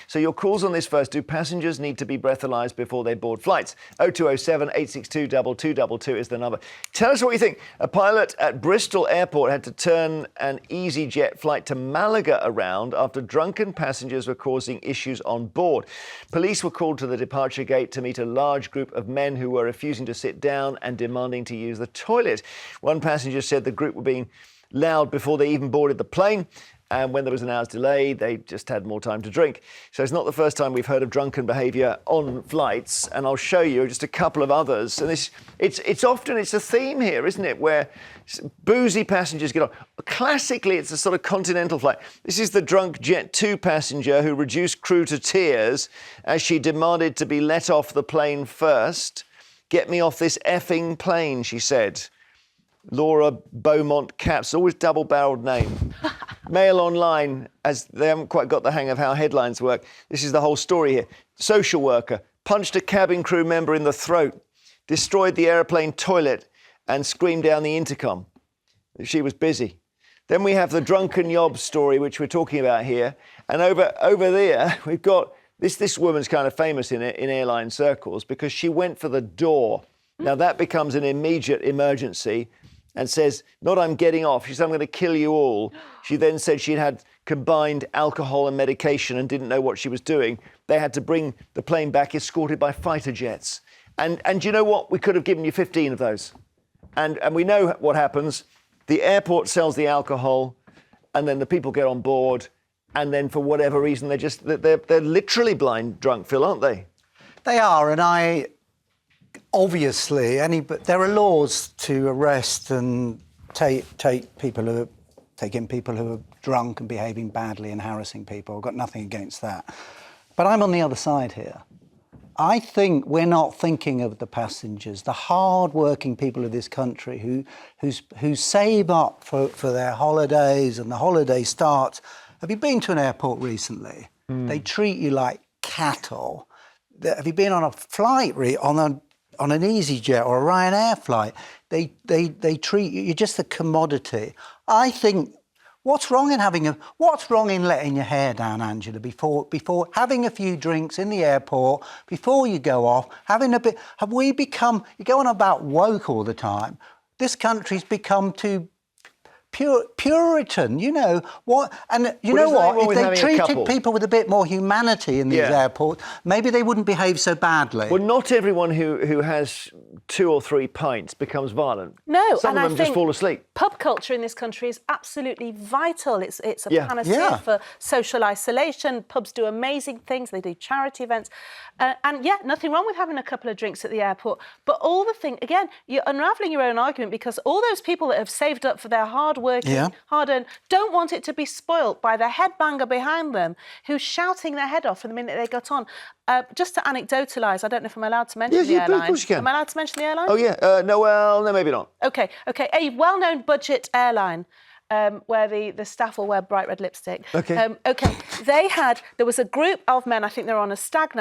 So your calls on this first. Do passengers need to be breathalyzed before they board flights? 0207 862 2222 is the number. Tell us what you think. A pilot at Bristol airport had to turn an EasyJet flight to Malaga around after drunken passengers were causing issues on board. Police were called to the departure gate to meet a large group of men who were refusing to sit down and demanding to use the toilet. One passenger said the group were being loud before they even boarded the plane. And when there was an hour's delay, they just had more time to drink. So it's not the first time we've heard of drunken behaviour on flights. And I'll show you just a couple of others. And it's a theme here, isn't it? Where boozy passengers get on. Classically, it's a sort of continental flight. This is the drunk Jet 2 passenger who reduced crew to tears as she demanded to be let off the plane first. "Get me off this effing plane," she said. Laura Beaumont Caps, always double-barreled name. Mail Online, as they haven't quite got the hang of how headlines work. This is the whole story here. Social worker punched a cabin crew member in the throat, destroyed the aeroplane toilet and screamed down the intercom. She was busy. Then we have the drunken yob story, which we're talking about here. And over there, we've got this woman's kind of famous in airline circles because she went for the door. Now, that becomes an immediate emergency. And says, not I'm getting off. She said, I'm going to kill you all. She then said she'd had combined alcohol and medication and didn't know what she was doing. They had to bring the plane back escorted by fighter jets. And you know what? We could have given you 15 of those. And we know what happens. The airport sells the alcohol and then the people get on board. And then for whatever reason, they're literally blind drunk, Phil, aren't they? They are. And obviously, there are laws to arrest and take in people who are drunk and behaving badly and harassing people. I've got nothing against that. But I'm on the other side here. I think we're not thinking of the passengers, the hard-working people of this country who save up for their holidays, and the holiday starts. Have you been to an airport recently? They treat you like cattle. Have you been on a flight on an EasyJet or a Ryanair flight? They treat you, you're just a commodity. I think, what's wrong in letting your hair down, Angela, before having a few drinks in the airport, before you go off, you go on about woke all the time. This country's become too Puritan, you know what? And you know what? If they treated people with a bit more humanity in these airports, maybe they wouldn't behave so badly. Well, not everyone who has 2 or 3 pints becomes violent. No, some of them just fall asleep. Pub culture in this country is absolutely vital. It's a panacea for social isolation. Pubs do amazing things. They do charity events. And nothing wrong with having a couple of drinks at the airport. But all the thing, again, you're unravelling your own argument because all those people that have saved up for their hard-earned, don't want it to be spoilt by the headbanger behind them who's shouting their head off from the minute they got on. Just to anecdotalise, I don't know if I'm allowed to mention the airline. Of course you can. Am I allowed to mention the airline? Oh, yeah. No, maybe not. OK. A well-known budget airline where the staff all wear bright red lipstick. OK. There was a group of men, I think they were on a stag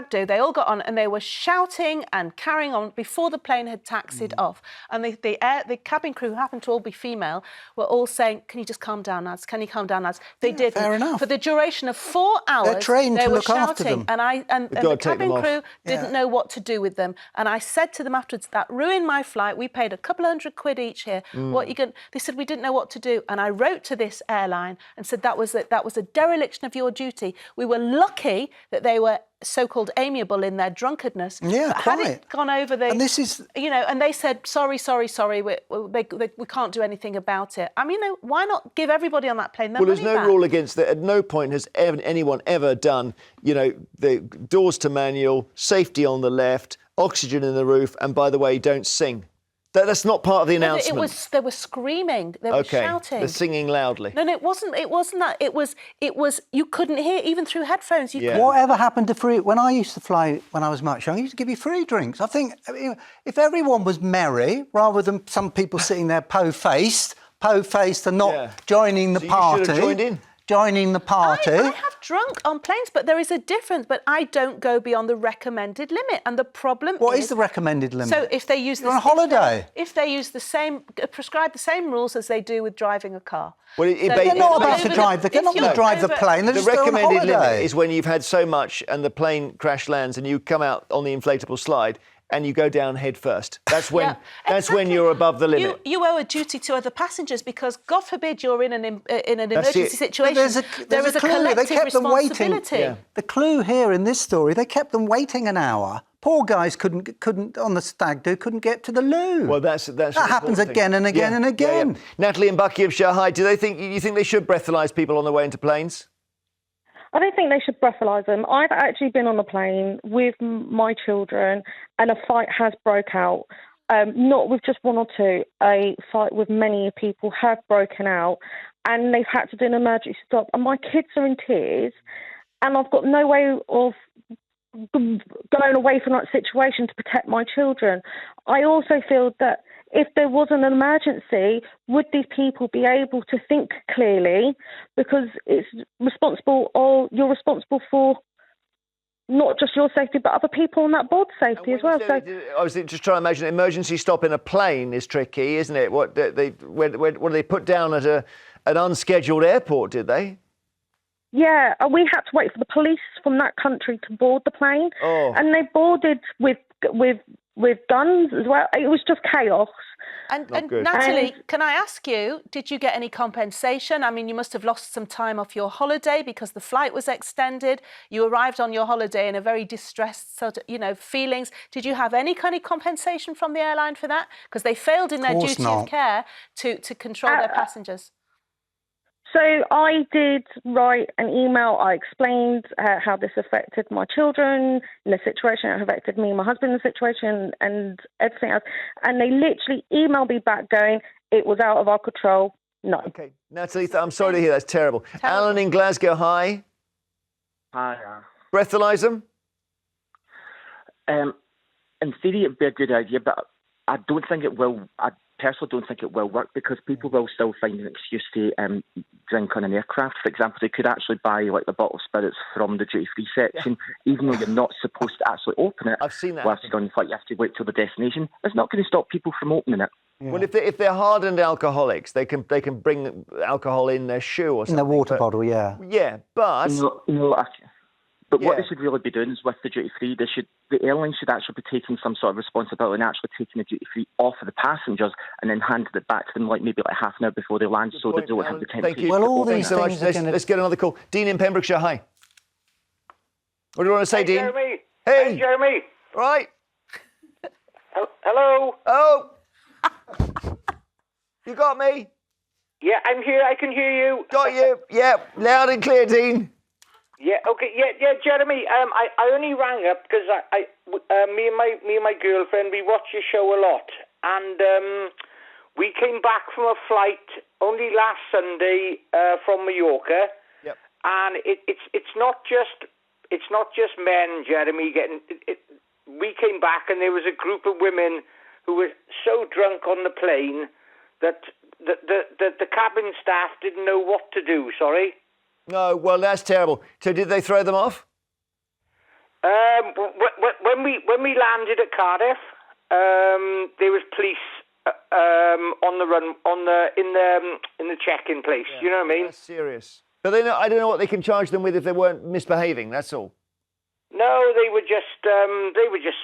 do. They all got on and they were shouting and carrying on before the plane had taxied off. And the cabin crew, who happened to all be female, were all saying, "Can you just calm down, lads? Can you calm down, lads?" They did. Fair enough. For the duration of 4 hours, they're trained they to were look shouting, after them. and the cabin crew didn't know what to do with them. And I said to them afterwards, "That ruined my flight. We paid a couple of £100 each here. What you going?" They said, "We didn't know what to do." And I wrote to this airline and said that was a dereliction of your duty. We were lucky that they were so-called amiable in their drunkenness. Yeah, but quite. had it gone over the... And this is... and they said, sorry, we can't do anything about it. I mean, why not give everybody on that plane their money back? Well, there's no rule against that. At no point has anyone ever done, the doors to manual, safety on the left, oxygen in the roof, and by the way, don't sing. That's not part of the announcement. They were screaming. They were shouting. They're singing loudly. No, it wasn't that. It was. You couldn't hear even through headphones. Whatever happened to free? When I used to fly when I was much younger, I used to give you free drinks. I think if everyone was merry rather than some people sitting there po-faced and not joining the party. You should have joined in. joining the party. I have drunk on planes, but there is a difference. But I don't go beyond the recommended limit. And the problem What is the recommended limit? So if they use You're on holiday. if they use prescribe the same rules as they do with driving a car. Well, they're not about to drive. They're not going to drive the plane. They're the just on recommended holiday. limit is when you've had so much and the plane crash lands and you come out on the inflatable slide and you go down head first. That's when when you're above the limit. You owe a duty to other passengers because, God forbid, you're in an emergency situation. There is a clue. They kept them waiting. Yeah. The clue here in this story, they kept them waiting an hour. Poor guys couldn't on the stag do couldn't get to the loo. Well, that happens again and again and again. Yeah. Natalie in Buckinghamshire, hi. Do you think they should breathalyse people on the way into planes? I don't think they should breathalyse them. I've actually been on a plane with my children and a fight has broke out. Not with just one or two. A fight with many people have broken out and they've had to do an emergency stop. And my kids are in tears and I've got no way of going away from that situation to protect my children. I also feel that if there was an emergency, would these people be able to think clearly? Because it's responsible, or you're responsible for not just your safety, but other people on that board's safety as well. So I was just trying to imagine an emergency stop in a plane is tricky, isn't it? What do they put down at an unscheduled airport? Did they? Yeah, we had to wait for the police from that country to board the plane, and they boarded with guns as well. It was just chaos. And Natalie, can I ask you, did you get any compensation? I mean, you must have lost some time off your holiday because the flight was extended. You arrived on your holiday in a very distressed sort of, feelings. Did you have any kind of compensation from the airline for that? Because they failed in their duty of care to control their passengers. So I did write an email. I explained how this affected my children in the situation. It affected me and my husband in the situation and everything else. And they literally emailed me back going, it was out of our control. No. Okay. Natalie, I'm sorry to hear. That's terrible. Alan in Glasgow, hi. Hi. Breathalyse them? In theory, it'd be a good idea, but I don't think it will. I personally don't think it will work because people will still find an excuse to drink on an aircraft. For example, they could actually buy like the bottle of spirits from the duty-free section, even though you're not supposed to actually open it. I've seen that. Whilst you're on the flight, you have to wait till the destination. It's not going to stop people from opening it. Yeah. Well, if they're hardened alcoholics, they can bring alcohol in their shoe or something. In their water bottle, yeah. Yeah, but what they should really be doing is with the duty-free, the airline should actually be taking some sort of responsibility and actually taking the duty-free off of the passengers and then handing it back to them maybe half an hour before they land so they don't have the time. Thank you. Well, all Thanks these so much. Let's get another call. Dean in Pembrokeshire, hi. What do you want to say, Dean? Jeremy. Hey, Jeremy. Right. Hello. Oh. You got me? Yeah, I'm here. I can hear you. Got you. Yeah, loud and clear, Dean. Yeah. Okay. Yeah. Jeremy. I only rang up because me and my girlfriend, we watch your show a lot, and we came back from a flight only last Sunday from Mallorca. Yep. And it's not just men, Jeremy. We came back and there was a group of women who were so drunk on the plane that the cabin staff didn't know what to do. Sorry. No, well, that's terrible. So did they throw them off? When we landed at Cardiff, there was police on the run in the check-in place. Yeah, you know what I mean? That's serious. But I don't know what they can charge them with if they weren't misbehaving. That's all. No, they were just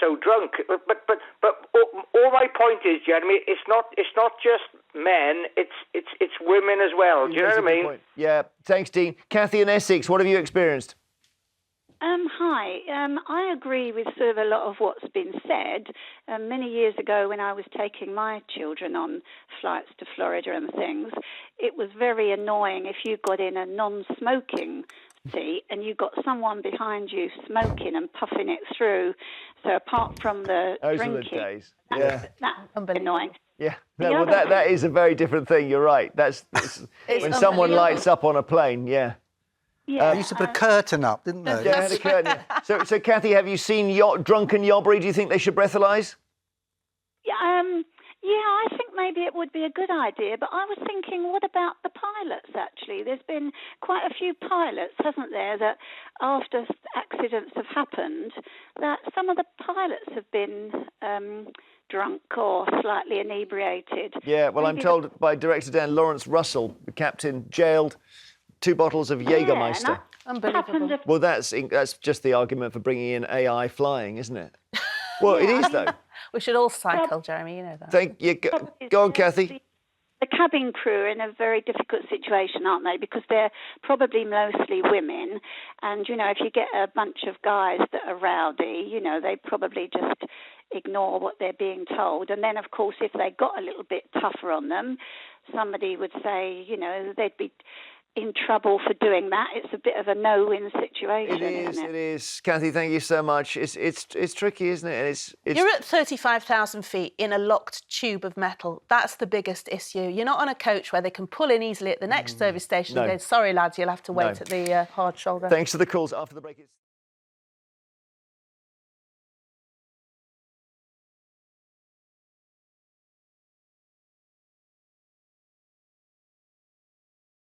so drunk. But all my point is, Jeremy, it's not just men, it's women as well. Do you know what I mean? Point. Yeah. Thanks, Dean. Kathy in Essex, what have you experienced? Hi. I agree with sort of a lot of what's been said. Many years ago when I was taking my children on flights to Florida and things, it was very annoying if you got in a non-smoking seat and you got someone behind you smoking and puffing it through. So apart from the Those drinking, are the days. that's annoying. Yeah, no, well, that is a very different thing. You're right. That's when someone lights up on a plane. Yeah. Yeah. They used to put a curtain up, didn't they? Yeah, had a curtain. So Kathy, have you seen drunken yobbery? Do you think they should breathalyse? Yeah, I think maybe it would be a good idea, but I was thinking, what about the pilots, actually? There's been quite a few pilots, hasn't there, that after accidents have happened, that some of the pilots have been drunk or slightly inebriated. Yeah, well, I'm told by Director Dan Lawrence Russell, the captain, jailed 2 bottles of Jägermeister. Unbelievable. Well, that's just the argument for bringing in AI flying, isn't it? Well, it is, though. We should all cycle, Jeremy, you know that. Thank you. Go on, Kathy. The cabin crew are in a very difficult situation, aren't they? Because they're probably mostly women. And, you know, if you get a bunch of guys that are rowdy, you know, they probably just ignore what they're being told. And then, of course, if they got a little bit tougher on them, somebody would say, you know, they'd be in trouble for doing that. It's a bit of a no-win situation, isn't it? It is. Kathy, thank you so much. It's tricky, isn't it? You're at 35,000 feet in a locked tube of metal. That's the biggest issue. You're not on a coach where they can pull in easily at the next service station and go, sorry, lads, you'll have to wait at the hard shoulder. Thanks for the calls. After the break, it's...